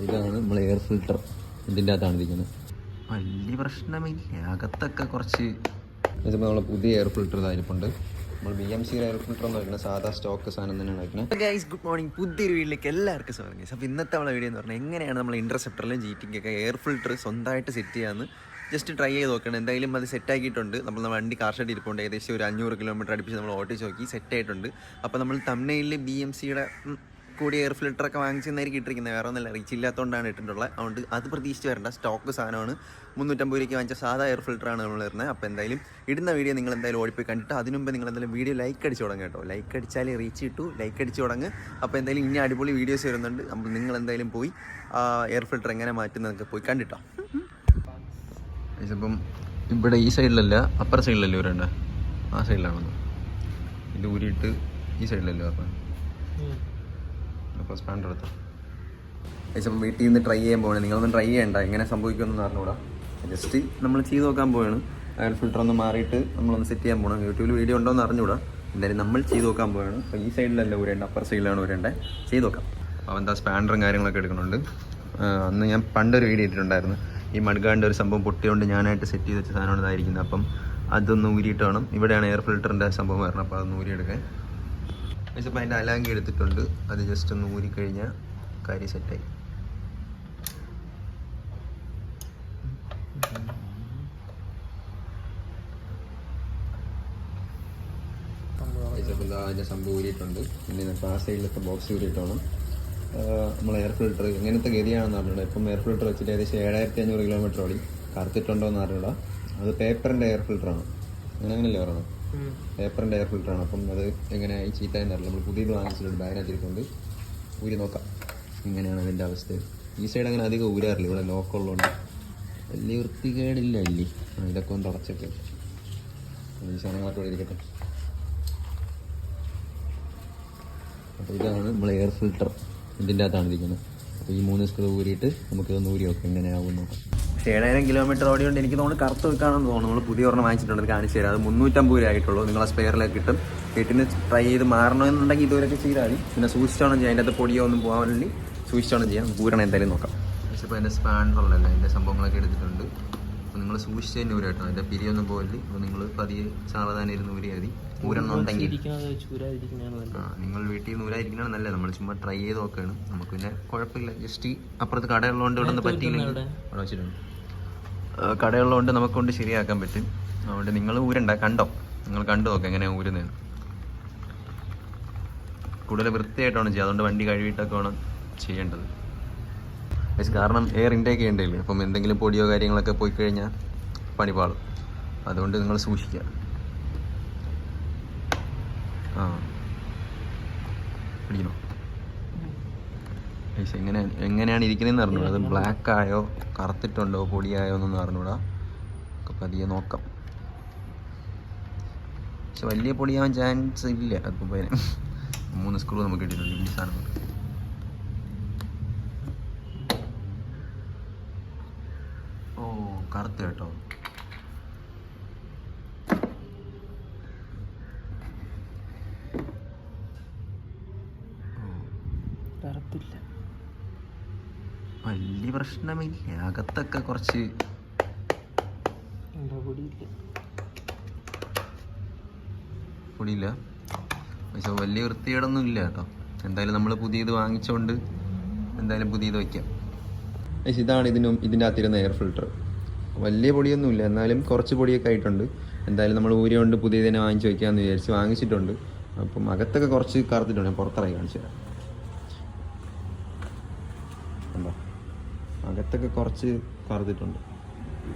ഇതാണ് നമ്മൾ air filter. ഇതിൻ്റെ അകത്താണ് ഇരിക്കുന്നത്. വലിയ പ്രശ്നമില്ല. അകത്തൊക്കെ കുറച്ച് ഇതിപ്പോൾ നമ്മളെ പുതിയ എയർ ഫിൽട്ടർ ഇതായിരിപ്പുണ്ട്. നമ്മൾ BMC എയർ ഫിൽട്ടർ എന്ന് പറയുന്നത് സാധാ സ്റ്റോക്ക് സാധനം തന്നെയാണ് വയ്ക്കുന്നത്. ഗൈസ് ഗുഡ് മോർണിംഗ്, പുതിയൊരു വീട്ടിലേക്ക് എല്ലാവർക്കും സ്വാഗതം ഗൈസ്. അപ്പോൾ ഇന്നത്തെ നമ്മളെ വീഡിയോ എന്ന് പറഞ്ഞാൽ എങ്ങനെയാണ് നമ്മൾ ഇൻ്റർസെപ്റ്ററിലും GT-ക്കൊക്കെ എയർ ഫിൽട്ടർ സ്വന്തമായിട്ട് സെറ്റ് ചെയ്യാമെന്ന് ജസ്റ്റ് ട്രൈ ചെയ്ത് നോക്കണം. എന്തായാലും അത് സെറ്റാക്കിയിട്ടുണ്ട്. നമ്മൾ വണ്ടി കാർ ഷെഡ് ഇരിപ്പുണ്ട്. ഏകദേശം ഒരു 500 കിലോമീറ്റർ അടുപ്പിച്ച് നമ്മൾ ഓട്ടിച്ച് നോക്കി സെറ്റായിട്ടുണ്ട്. അപ്പോൾ നമ്മൾ തമിഴ്നാട്ടിൽ BMCയുടെ കൂടി എയർ ഫിൽറ്ററൊക്കെ വാങ്ങിച്ചെന്നായിരിക്കും ഇട്ടിരിക്കുന്നത്. വേറെ ഒന്നല്ല, റീച്ച് ഇല്ലാത്തതുകൊണ്ടാണ് ഇട്ടിട്ടുള്ളത്. അതുകൊണ്ട് അത് പ്രതീക്ഷിച്ച് വരേണ്ട സ്റ്റോക്ക് സാധനമാണ്. 350 രൂപയ്ക്ക് വാങ്ങിച്ച സാധാ എയർ ഫിൽറ്ററാണ് നമ്മൾ വരുന്നത്. അപ്പോൾ എന്തായാലും ഇടുന്ന വീഡിയോ നിങ്ങൾ എന്തായാലും ഓടിപ്പോയി കണ്ടിട്ട് അതിന് മുമ്പ് നിങ്ങൾ എന്തായാലും വീഡിയോ ലൈക്ക് അടിച്ച് തുടങ്ങുക കേട്ടോ. ലൈക്ക് അടിച്ചാൽ റീച്ച് കിട്ടൂ. ലൈക്ക് അടിച്ച് തുടങ്ങുക. അപ്പോൾ എന്തായാലും ഇനി അടിപൊളി വീഡിയോസ് വരുന്നുണ്ട്. അപ്പോൾ നിങ്ങൾ എന്തായാലും പോയി എയർ ഫിൽറ്റർ എങ്ങനെ മാറ്റുന്നതൊക്കെ പോയി കണ്ടിട്ടോ. ഇപ്പം ഇവിടെ ഈ സൈഡിലല്ല, അപ്പർ സൈഡിലല്ലേ വരേണ്ട, ആ സൈഡിലാണെന്ന്. ഇത് ഊരിയിട്ട് ഈ സൈഡിലല്ലേ അപ്പം. അപ്പോൾ സ്പാൻഡർ എടുത്തോ. ഏകദേശം വീട്ടിൽ നിന്ന് ട്രൈ ചെയ്യാൻ പോകണം. നിങ്ങളൊന്നും ട്രൈ ചെയ്യണ്ട, എങ്ങനെ സംഭവിക്കുമെന്ന് അറിഞ്ഞൂടാ. ജസ്റ്റ് നമ്മൾ ചെയ്ത് നോക്കാൻ പോവാണ്. എയർ ഫിൽറ്റർ ഒന്ന് മാറിയിട്ട് നമ്മളൊന്ന് സെറ്റ് ചെയ്യാൻ പോകണം. യൂട്യൂബിൽ വീഡിയോ ഉണ്ടോ എന്ന് അറിഞ്ഞൂടാ. എന്തായാലും നമ്മൾ ചെയ്ത് നോക്കാൻ പോവാണ്. അപ്പോൾ ഈ സൈഡിലല്ല ഊരേണ്ട, അപ്പർ സൈഡിലാണ് ഊരേണ്ടത്. ചെയ്ത് നോക്കാം. അപ്പോൾ എന്താ സ്പാൻഡറും കാര്യങ്ങളൊക്കെ എടുക്കുന്നുണ്ട്. അന്ന് ഞാൻ പണ്ടൊരു വീഡിയോ ഇട്ടിട്ടുണ്ടായിരുന്നു. ഈ മഡ്ഗാർഡിൻ്റെ ഒരു സംഭവം പൊട്ടിയോണ്ട് ഞാനായിട്ട് സെറ്റ് ചെയ്ത് വെച്ച സാധനമാണ് ഇതായിരിക്കുന്നത്. അപ്പം അതൊന്ന് ഊരിയിട്ട് വേണം. ഇവിടെയാണ് എയർ ഫിൽറ്ററിൻ്റെ സംഭവം വരണം. അപ്പോൾ അതൊന്ന് ഊരിയെടുക്കാൻ. അപ്പോൾ അതിൻ്റെ അലാങ്കി എടുത്തിട്ടുണ്ട്. അത് ജസ്റ്റ് ഒന്ന് ഊരിക്കഴിഞ്ഞാൽ കാര്യം സെറ്റായി. അതിൻ്റെ സംഭവം ഊരിയിട്ടുണ്ട്. പിന്നെ ആ സൈഡിലത്തെ ബോക്സ് ഊരിയിട്ട് വേണം നമ്മൾ എയർ ഫിൽറ്റർ എങ്ങനത്തെ ഗതിയാണെന്ന് അറിഞ്ഞൂടാ. ഇപ്പം എയർ ഫിൽറ്റർ വെച്ചിട്ട് ഏകദേശം 7500 കിലോമീറ്റർ ഓടി. കറുത്തിട്ടുണ്ടോ എന്ന് അറിഞ്ഞൂടാ. അത് പേപ്പറിൻ്റെ എയർ ഫിൽറ്ററാണ്. അങ്ങനെയല്ലേ പറയണം, പേപ്പറിൻ്റെ എയർ ഫിൽറ്ററാണ്. അപ്പം അത് എങ്ങനെയായി ചീത്തയെന്ന് അറിയില്ല. നമ്മൾ പുതിയത് വാങ്ങിച്ചിട്ടുണ്ട്, ബാഗിനകത്തിരിക്കൊണ്ട് ഊരി നോക്കാം ഇങ്ങനെയാണ് അതിൻ്റെ അവസ്ഥ. ഈ സൈഡ് അങ്ങനെ അധികം ഊരാറില്ല, ഇവിടെ ലോക്കുള്ളതുകൊണ്ട് വലിയ വൃത്തികേടില്ല. ഇല്ലേ ഇതൊക്കെ ഒന്ന് തുടച്ചൊക്കെ ഈ സാധനങ്ങളൊക്കെ ഇരിക്കട്ടെ. അപ്പോൾ ഇതാണ് നമ്മൾ എയർ ഫിൽറ്റർ. ഇതിൻ്റെ അകത്താണ് ഇരിക്കുന്നത്. അപ്പോൾ ഈ 3 സ്ക്രൂ ഊരിയിട്ട് നമുക്കിതൊന്ന് ഊരി നോക്കാം എങ്ങനെയാവും നോക്കാം. 7000 കിലോമീറ്റർ ഓടിയോണ്ട് എനിക്ക് തോന്നുന്നു കറുത്ത് വെക്കാണെന്ന് തോന്നുന്നു. നമ്മൾ പുതിയ ഒരെണ്ണം വാങ്ങിച്ചിട്ടുണ്ട്, കാണിച്ചു തരാം. അത് 350 രൂപ ആയിട്ടുള്ളൂ. നിങ്ങളെ സ്പെയറിലേക്ക് കിട്ടും. വീട്ടിന് ട്രൈ ചെയ്ത് മാറണമെന്നുണ്ടെങ്കിൽ ഇതുവരെയൊക്കെ ചെയ്താൽ മതി. പിന്നെ സൂക്ഷിച്ചോണം ചെയ്യാം. അതിൻ്റെ അകത്ത് പൊടിയോ ഒന്നും പോകാൻ വേണ്ടി സൂക്ഷിച്ചോണം ചെയ്യാം. ഊരണം എന്തായാലും നോക്കാം. പക്ഷേ ഇപ്പോൾ എൻ്റെ സ്പാൻഡറല്ല, എൻ്റെ സംഭവങ്ങളൊക്കെ എടുത്തിട്ടുണ്ട്. അപ്പോൾ നിങ്ങൾ സൂക്ഷിച്ച് തന്നെ ഊരാട്ടോ. അതിൻ്റെ പിരിയൊന്നും പോകല്ലേ. അപ്പോൾ നിങ്ങൾ പതിയെ സാവധാനം ഇരുന്ന് ഊരിയാൽ മതി. ഊരെണ്ണുണ്ടെങ്കിൽ നിങ്ങൾ വീട്ടിൽ നിന്ന് ഊരായിരിക്കണതാണ് നല്ലത്. നമ്മൾ ചുമ്മാ ട്രൈ ചെയ്ത് നോക്കുകയാണ്. നമുക്ക് പിന്നെ കുഴപ്പമില്ല. ജസ്റ്റ് അപ്പുറത്ത് കടയുള്ളതുകൊണ്ട് ഇവിടെ നിന്ന് പറ്റിയില്ലെങ്കിൽ അവിടെ വെച്ചിട്ടുണ്ട്. കടയുള്ളതുകൊണ്ട് നമുക്കൊണ്ട് ശരിയാക്കാൻ പറ്റും. അതുകൊണ്ട് നിങ്ങൾ ഊരണ്ട, കണ്ടോ, നിങ്ങൾ കണ്ടു നോക്കാം എങ്ങനെയാണ് ഊരുന്നതെന്ന്. കൂടുതൽ വൃത്തിയായിട്ടാണ് ചെയ്യുക. അതുകൊണ്ട് വണ്ടി കഴുകിയിട്ടൊക്കെ വേണം ചെയ്യേണ്ടത്. കാരണം എയർ ഇൻടേക്ക് ചെയ്യേണ്ടതില്ലേ. അപ്പം എന്തെങ്കിലും പൊടിയോ കാര്യങ്ങളൊക്കെ പോയി കഴിഞ്ഞാൽ പണിപാളും. അതുകൊണ്ട് നിങ്ങൾ സൂക്ഷിക്കുക. പിടിക്കണോ എങ്ങനെയാണ് ഇരിക്കുന്നതെന്ന് അറിഞ്ഞൂടാ. അത് ബ്ലാക്ക് ആയോ കറുത്തിട്ടുണ്ടോ പൊടിയായോ എന്നൊന്നും അറിഞ്ഞൂടാ. ഒക്കെ പതിയെ നോക്കാം. പക്ഷെ വലിയ പൊടിയാവാൻ ചാൻസ് ഇല്ല. അതിപ്പോൾ 3 സ്ക്രൂ നമുക്ക് കിട്ടിയിട്ടുണ്ട്. ഈ സാധനം കറുത്ത് കേട്ടോ. കറുപ്പില്ല, വലിയ പ്രശ്നമില്ല. അകത്തൊക്കെ കുറച്ച് പൊടിയില്ല. പക്ഷെ വലിയ വൃത്തികേടൊന്നും ഇല്ല കേട്ടോ. എന്തായാലും നമ്മൾ പുതിയത് വാങ്ങിച്ചുകൊണ്ട് എന്തായാലും പുതിയത് വയ്ക്കാം. ഇതാണ് ഇതിൻ്റെ അകത്തിരുന്ന എയർ ഫിൽറ്റർ. വലിയ പൊടിയൊന്നുമില്ല, എന്നാലും കുറച്ച് പൊടിയൊക്കെ ആയിട്ടുണ്ട്. എന്തായാലും നമ്മൾ ഊരി കൊണ്ട് പുതിയത് തന്നെ വാങ്ങിച്ച് വയ്ക്കാമെന്ന് വിചാരിച്ച് വാങ്ങിച്ചിട്ടുണ്ട്. അപ്പം അകത്തൊക്കെ കുറച്ച് കറുത്തിട്ടുണ്ട്. ഞാൻ പുറത്തിറങ്ങി കാണിച്ചു തരാം. എന്താ അകത്തൊക്കെ കുറച്ച് കറുത്തിട്ടുണ്ട്.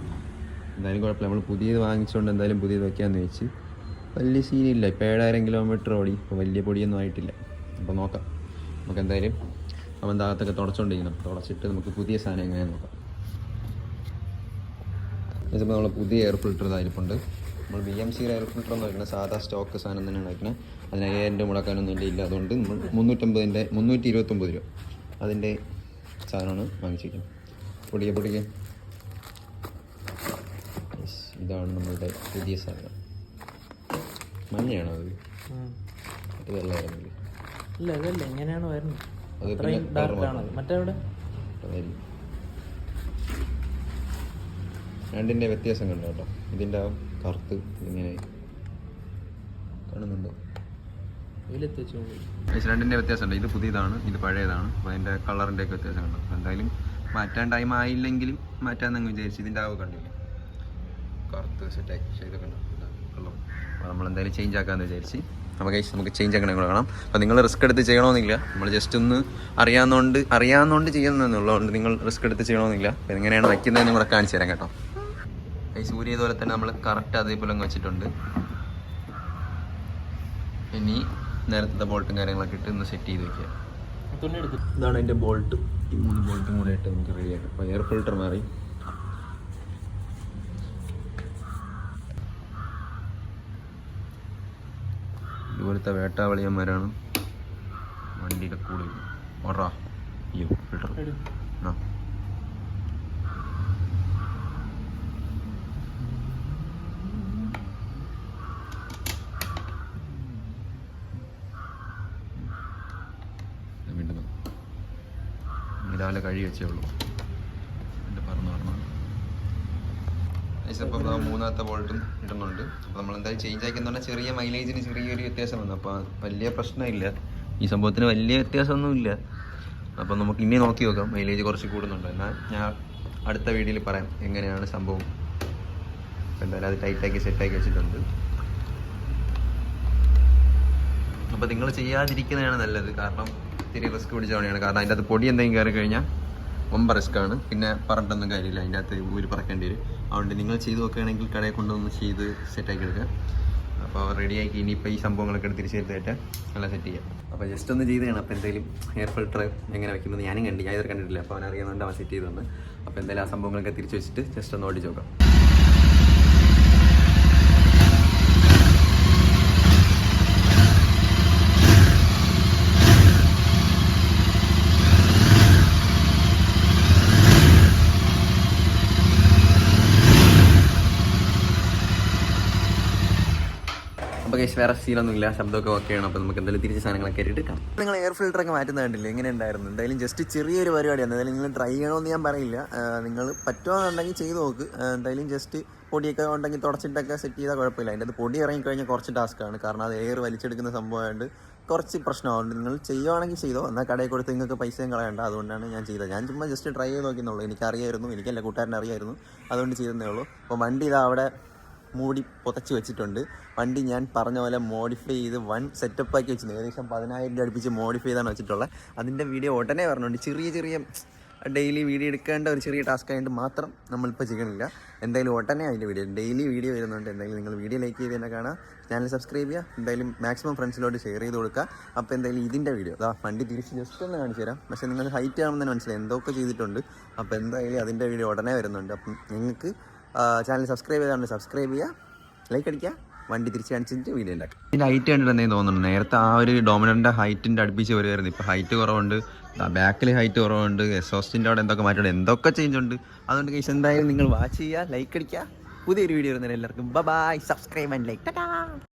എന്തായാലും കുഴപ്പമില്ല. നമ്മൾ പുതിയത് വാങ്ങിച്ചുകൊണ്ട് എന്തായാലും പുതിയത് വയ്ക്കാമെന്ന് വെച്ച്. വലിയ സീനില്ല. ഇപ്പോൾ 7000 കിലോമീറ്റർ ഓടി. ഇപ്പോൾ വലിയ പൊടിയൊന്നും ആയിട്ടില്ല. അപ്പോൾ നോക്കാം. നമുക്ക് എന്തായാലും അവൻ്റെ അകത്തൊക്കെ തുടച്ചുകൊണ്ടിരിക്കണം. തുടച്ചിട്ട് നമുക്ക് പുതിയ സാധനം എങ്ങനെ നോക്കാം. ഇതിപ്പോൾ നമ്മൾ പുതിയ എയർ ഫിൽറ്റർ ഇതായിരിപ്പുണ്ട്. നമ്മൾ BMC എയർ ഫിൽറ്റർ എന്ന് പറയുന്നത് സാധാ സ്റ്റോക്ക് സാധനം തന്നെയാണ് വയ്ക്കുന്നത്. അതിന് 5000 രൂപ മുടക്കാനൊന്നും ഇല്ല. അതുകൊണ്ട് നമ്മൾ 329 രൂപ അതിൻ്റെ സാധനമാണ് വാങ്ങിച്ചിരിക്കുന്നത്. പൊടിക്കുക. ഇതാണ് നമ്മളുടെ പുതിയ സാധനം. മഞ്ഞയാണോ അത്? ഇത് വെള്ളമായിരുന്നില്ല. ഇല്ല അതല്ല, എങ്ങനെയാണ് വരുന്നത്? അത് ഡാർക്കാണ്. മറ്റേവിടെ അതായിരിക്കും. രണ്ടിൻ്റെ വ്യത്യാസം കണ്ടോ കേട്ടോ. ഇതിൻ്റെ കറുത്ത് ഇങ്ങനെ കാണുന്നുണ്ടോ? രണ്ടിൻ്റെ വ്യത്യാസമുണ്ട്. ഇത് പുതിയതാണ്, ഇത് പഴയതാണ്. അപ്പോൾ അതിൻ്റെ കളറിൻ്റെ ഒക്കെ വ്യത്യാസം കണ്ടോ. എന്തായാലും മാറ്റാൻ ടൈം ആയില്ലെങ്കിലും മാറ്റാമെന്നങ്ങ് വിചാരിച്ചു. ഇതിൻ്റെ കണ്ടില്ലേ, കറുത്ത് സെറ്റാക്കി ചെയ്തൊക്കെ ഉണ്ടോ കളർ. അപ്പോൾ നമ്മളെന്തായാലും ചേഞ്ച് ആക്കാമെന്ന് വിചാരിച്ച്. അപ്പോൾ ഗൈസ് നമുക്ക് ചേഞ്ച് ആക്കണേ കൂടെ കാണാം. അപ്പോൾ നിങ്ങൾ റിസ്ക് എടുത്ത് ചെയ്യണമെന്നില്ല, നമ്മൾ ജസ്റ്റ് ഒന്ന് അറിയാവുന്നതുകൊണ്ട് ചെയ്യുന്നതെന്നുള്ളതുകൊണ്ട് നിങ്ങൾ റിസ്ക് എടുത്ത് ചെയ്യണമെന്നില്ല. അപ്പോൾ എങ്ങനെയാണ് വയ്ക്കുന്നതെന്നും കൂടെ കാണിച്ചു തരാം കേട്ടോ. ഗൈസ് ഊരി ഇതുപോലെ തന്നെ നമ്മൾ കറക്റ്റ് അതേപോലെ അങ്ങ് വെച്ചിട്ടുണ്ട്. ഇനി നേരത്തെ ബോൾട്ടും കാര്യങ്ങളൊക്കെ ഇട്ട് ഒന്ന് സെറ്റ് ചെയ്ത് വെക്കുക. ഇതാണ് അതിൻ്റെ ബോൾട്ട്. ഈ 3 ബോൾട്ടും കൂടെ ഇട്ട് നമുക്ക് റെഡിയാക്കാം. അപ്പോൾ എയർ ഫിൽട്ടർ മാറി. ഇതുപോലത്തെ വേട്ടാവളിയന്മാരാണ് വണ്ടിയുടെ കൂടുതൽ. ഓടാ അയ്യോ ഫിൽട്ടർ ആ വീണ്ടും രാവിലെ കഴുകി വെച്ചേ ഉള്ളൂ. എൻ്റെ പറഞ്ഞു അപ്പോൾ മൂന്നാമത്തെ ബോൾട്ടും ഇടുന്നുണ്ട്. അപ്പോൾ നമ്മൾ എന്തായാലും ചേഞ്ച് ആക്കിയെന്ന് പറഞ്ഞാൽ ചെറിയ മൈലേജിന് ചെറിയൊരു വ്യത്യാസം വന്നു. അപ്പോൾ വലിയ പ്രശ്നമില്ല, ഈ സംഭവത്തിന് വലിയ വ്യത്യാസമൊന്നുമില്ല. അപ്പോൾ നമുക്ക് ഇനി നോക്കി നോക്കാം. മൈലേജ് കുറച്ച് കൂടുന്നുണ്ട്. എന്നാൽ ഞാൻ അടുത്ത വീഡിയോയിൽ പറയാം എങ്ങനെയാണ് സംഭവം. എന്തായാലും അത് ടൈറ്റാക്കി സെറ്റാക്കി വെച്ചിട്ടുണ്ട്. അപ്പോൾ നിങ്ങൾ ചെയ്യാതിരിക്കുന്നതാണ് നല്ലത്. കാരണം ഇത്തിരി റിസ്ക് പിടിച്ച പണിയാണ്. കാരണം അതിൻ്റെ അകത്ത് പൊടി എന്തെങ്കിലും കയറി കഴിഞ്ഞാൽ ഒമ്പ റിസ്ക്കാണ്. പിന്നെ പറഞ്ഞിട്ടൊന്നും കാര്യമില്ല, അതിൻ്റെ അകത്ത് ഊരി പറക്കേണ്ടി വരും. അതുകൊണ്ട് നിങ്ങൾ ചെയ്ത് നോക്കുകയാണെങ്കിൽ കടയിൽ കൊണ്ടുവന്ന് ചെയ്ത് സെറ്റാക്കി എടുക്കുക. അപ്പോൾ റെഡിയാക്കി ഇനിയിപ്പോൾ ഈ സംഭവങ്ങളൊക്കെ എടുത്ത് തിരിച്ചെടുത്ത് കയറ്റാൻ നല്ല സെറ്റ് ചെയ്യാം. അപ്പോൾ ജസ്റ്റ് ഒന്ന് ചെയ്തതാണ്. അപ്പോൾ എന്തായാലും എയർ ഫിൽട്ടർ എങ്ങനെ വയ്ക്കുന്നത് ഞാനും ഞാൻ ഇതുവരെ കണ്ടിട്ടില്ല. അപ്പോൾ അവൻ അറിയാവുന്നതുകൊണ്ട് അവൻ സെറ്റ് ചെയ്ത് തന്നു. അപ്പോൾ എന്തായാലും ആ സംഭവങ്ങളൊക്കെ തിരിച്ച് വെച്ചിട്ട് ജസ്റ്റ് ഒന്ന് ഓടിച്ച് നോക്കാം. അപ്പോൾ കേസ് വേറെ സീനൊന്നുമില്ല, ശബ്ദമൊക്കെ ഓക്കെയാണ്. അപ്പോൾ നമുക്ക് എന്തായാലും തിരിച്ച് സാധനങ്ങളൊക്കെ എടുക്കാം. നിങ്ങൾ എയർ ഫിൽറ്ററൊക്കെ മാറ്റുന്നത് കണ്ടില്ലേ, എങ്ങനെ ഉണ്ടായിരുന്നു? എന്തായാലും ജസ്റ്റ് ചെറിയൊരു പരിപാടിയാണ്. എന്തായാലും നിങ്ങൾ ട്രൈ ചെയ്യണമെന്ന് ഞാൻ പറയില്ല. നിങ്ങൾ പറ്റുമെന്നുണ്ടെങ്കിൽ ചെയ്ത് നോക്ക്. എന്തായാലും ജസ്റ്റ് പൊടിയൊക്കെ ഉണ്ടെങ്കിൽ തുടച്ചിട്ടൊക്കെ സെറ്റ് ചെയ്താൽ കുഴപ്പമില്ല. അതിൻ്റെ അത് പൊടി ഇറങ്ങിക്കഴിഞ്ഞാൽ കുറച്ച് ടാസ്ക്കാണ്. കാരണം അത് എയർ വലിച്ചെടുക്കുന്ന സംഭവമായതുകൊണ്ട് കുറച്ച് പ്രശ്നമാകുന്നുണ്ട്. നിങ്ങൾ ചെയ്യുവാണെങ്കിൽ ചെയ്തോ, എന്നാൽ കടയിൽ കൊടുത്ത് നിങ്ങൾക്ക് പൈസയും കളയണ്ട. അതുകൊണ്ടാണ് ഞാൻ ചെയ്തത്. ഞാൻ ചുമ്മാ ജസ്റ്റ് ട്രൈ ചെയ്ത് നോക്കിയെന്നുള്ളൂ. എനിക്കറിയായിരുന്നു, എനിക്കല്ല കൂട്ടുകാരനെ അറിയായിരുന്നു, അതുകൊണ്ട് ചെയ്തതേ ഉള്ളൂ. അപ്പോൾ വണ്ടി ഇതാ അവിടെ മൂടി പുതച്ച് വെച്ചിട്ടുണ്ട്. വണ്ടി ഞാൻ പറഞ്ഞ പോലെ മോഡിഫൈ ചെയ്ത് സെറ്റപ്പ് ആക്കി വെച്ചിട്ടുണ്ട്. ഏകദേശം 10,000 രൂപ അടുപ്പിച്ച് മോഡിഫൈ ചെയ്താണ് വെച്ചിട്ടുള്ളത്. അതിൻ്റെ വീഡിയോ ഉടനെ പറഞ്ഞുകൊണ്ട് ചെറിയ ഡെയിലി വീഡിയോ എടുക്കേണ്ട ഒരു ചെറിയ ടാസ്ക് ആയിട്ട് മാത്രം നമ്മളിപ്പോൾ ചെയ്യണില്ല. എന്തായാലും ഉടനെ അതിൻ്റെ വീഡിയോ ഡെയിലി വീഡിയോ വരുന്നുണ്ട്. എന്തായാലും നിങ്ങൾ വീഡിയോ ലൈക്ക് ചെയ്ത് തന്നെ കാണാം, ചാനൽ സബ്സ്ക്രൈബ് ചെയ്യുക, എന്തായാലും മാക്സിമം ഫ്രണ്ട്സിലോട്ട് ഷെയർ ചെയ്ത് കൊടുക്കുക. അപ്പോൾ എന്തായാലും ഇതിൻ്റെ വീഡിയോ വണ്ടി തിരിച്ച് ജസ്റ്റ് ഒന്ന് കാണിച്ചു തരാം. പക്ഷേ നിങ്ങൾ ഹൈറ്റ് ആകുമ്പോൾ തന്നെ മനസ്സിലായി എന്തൊക്കെ ചെയ്തിട്ടുണ്ട്. അപ്പോൾ എന്തായാലും അതിൻ്റെ വീഡിയോ ഉടനെ വരുന്നുണ്ട്. അപ്പം നിങ്ങൾക്ക് ചാനൽ സബ്സ്ക്രൈബ് ചെയ്താണ്ട് സബ്സ്ക്രൈബ് ചെയ്യുക, ലൈക്ക് അടിക്കുക, വണ്ടി തിരിച്ച് കാണിച്ചിട്ട് വീഡിയോ ഉണ്ടാക്കുക. ഇതിൻ്റെ ഹൈറ്റ് കണ്ടിട്ടുണ്ടെങ്കിൽ തോന്നുന്നു നേരത്തെ ആ ഒരു ഡോമിനറിൻ്റെ ഹൈറ്റിൻ്റെ അടുപ്പിച്ച് വരുമായിരുന്നു. ഇപ്പോൾ ഹൈറ്റ് കുറവുണ്ട്, ബാക്കിൽ ഹൈറ്റ് കുറവുണ്ട്, എക്സോസ്റ്റിൻ്റെ അവിടെ എന്തൊക്കെ മാറ്റമുണ്ട്, എന്തൊക്കെ ചേഞ്ച് ഉണ്ട്. അതുകൊണ്ട് കേസ് എന്തായാലും നിങ്ങൾ വാച്ച് ചെയ്യുക, ലൈക്ക് അടിക്കുക. പുതിയൊരു വീഡിയോ വരുന്നതിന് എല്ലാവർക്കും ബൈ, സബ്സ്ക്രൈബ് ആൻഡ് ലൈക്ക്.